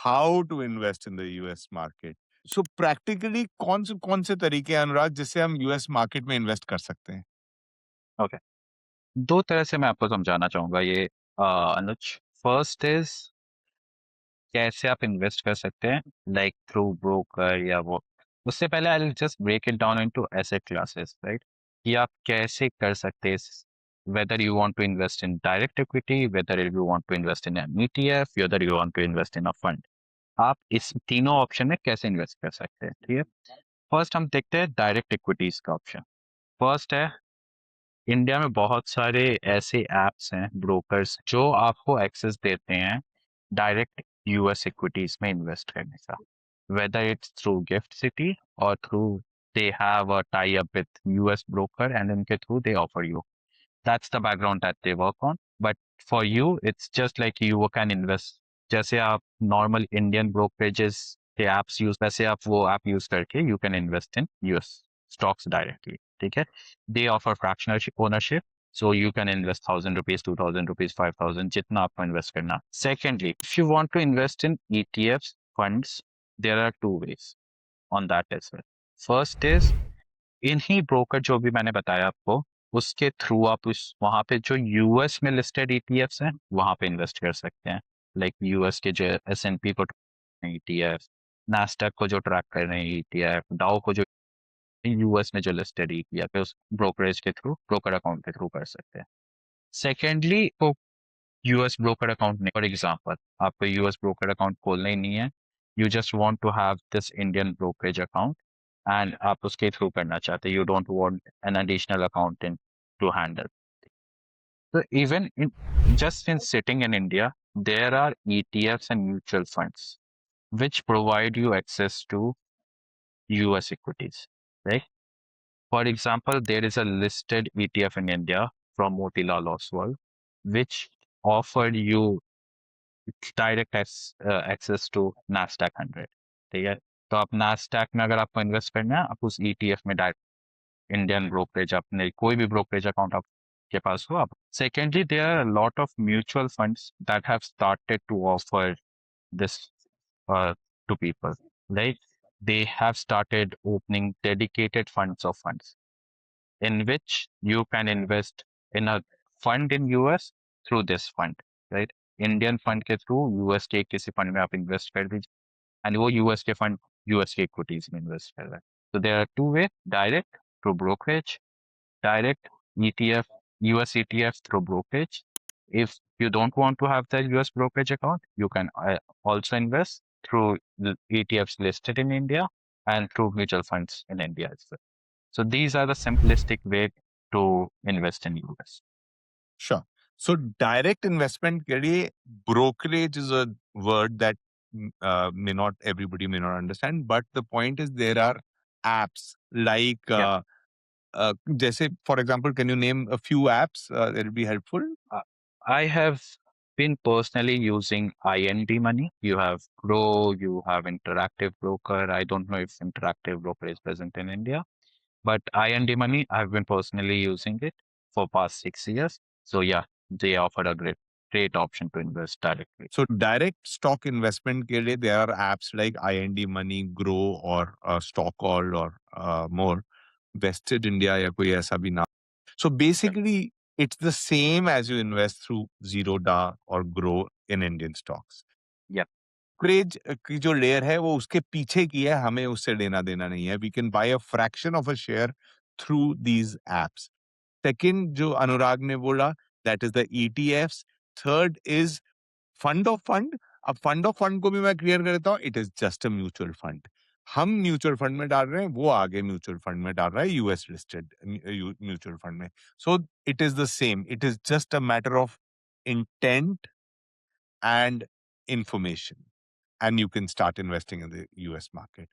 how to invest in the US market. So practically कौन से तरीके हैं अनुराग जिससे हम US मार्केट में इन्वेस्ट कर सकते हैं? ओके, दो तरह से मैं आपको समझाना चाहूंगा ये अनुज। फर्स्ट इज कैसे आप इन्वेस्ट कर सकते हैं, लाइक थ्रू ब्रोकर या वो। उससे पहले I just break it down into asset classes, right? कि आप कैसे कर सकते हैं, whether you want to invest in direct equity, whether you want to invest in an ETF, whether you want to invest in a fund. आप इस तीनों option में कैसे इन्वेस्ट कर सकते हैं, ठीक है? फर्स्ट हम देखते हैं डायरेक्ट इक्विटीज का ऑप्शन। फर्स्ट है, इंडिया में बहुत सारे ऐसे एप्स हैं, ब्रोकर्स, जो आपको एक्सेस देते हैं डायरेक्ट यूएस इक्विटीज में इन्वेस्ट करने का, whether it's through GIFT City और through they have a tie up with US broker and इनके through they offer you. That's the background that they work on. But for you it's just like you can invest, जैसे आप normal Indian brokerages के apps use, वैसे आप वो app use करके you can invest in US stocks directly, ठीक है? दे offer fractional ownership, so you can invest 1,000 rupees, 2,000 rupees, 5,000, जितना आपको इन्वेस्ट करना। Secondly, if you want to invest in ETFs funds, there are two ways on that as well. First is इन्हीं broker जो भी मैंने बताया आपको, उसके थ्रू आप उस वहां पे जो यूएस में लिस्टेड ईटीएफ्स हैं वहां पे इन्वेस्ट कर सकते हैं। लाइक यूएस के जो एस&पी को ईटीएफ, नास्डैक को जो ट्रैक कर रहे हैं ईटीएफ, डाउ को जो यूएस में जो लिस्टेड ईटीएफ है, उस ब्रोकरेज के थ्रू, ब्रोकर अकाउंट के थ्रू कर सकते हैं। सेकेंडली, तो यूएस ब्रोकर अकाउंट नहीं, फॉर एग्जाम्पल आपको यूएस ब्रोकर अकाउंट खोलना ही नहीं है, you just want to have this Indian brokerage account and आप उसके थ्रू करना चाहते, you don't want an additional accountant to handle. तो even in just in sitting in India, there are ETFs and mutual funds which provide you access to US equities, right? For example, there is a listed ETF in India from Motilal Oswal, which offered you direct access to Nasdaq 100, ठीक है? तो आप Nasdaq में अगर आपको invest करना है, आप उस ETF में डायरेक्ट इंडियन ब्रोकरेज, अपने कोई भी ब्रोकरेज अकाउंट आपके पास हो आप। Secondly, there are lot of mutual funds that have started to offer this to people, like they have started opening dedicated funds of funds in which you can invest in a fund in US through this fund, right? Indian fund के through US के किसी fund में आप invest कर दीजिए and वो US के fund US के इक्विटीज में इन्वेस्ट कर रहा है। तो there are two way, direct through brokerage, direct ETF, US ETF through brokerage. If you don't want to have the US brokerage account, you can also invest through the ETFs listed in India and through mutual funds in India as well. So these are the simplistic way to invest in US. Sure. So direct investment के लिए brokerage is a word that may not everybody may not understand, but the point is there are apps like Yeah. जैसे for example, can you name a few apps that will be helpful? Uh, I have been personally using IND Money. You have Grow, you have Interactive Broker. I don't know if Interactive Broker is present in India, but IND Money, I've been personally using it for past 6 years. So yeah, they offer a great option to invest directly. So direct stock investment के लिए there are apps like IND Money, Grow or Stockall or more. Vested India या कोई ऐसा भी नाम. So basically, it's the same as you invest through Zerodha or Grow in Indian stocks. Yeah. Brokerage की जो layer है वो उसके पीछे की है, हमें उससे लेना देना नहीं है. We can buy a fraction of a share through these apps. Second, जो अनुराग ने बोला, that is the ETFs. Third is fund of fund. अब fund of fund को भी मैं clear कर देता हूँ. It is just a mutual fund. हम म्यूचुअल फंड में डाल रहे हैं, वो आगे म्यूचुअल फंड में डाल रहा है, यूएस लिस्टेड म्यूचुअल फंड में. So it is the same, it is just a matter of intent and information, and you can start investing in the US market.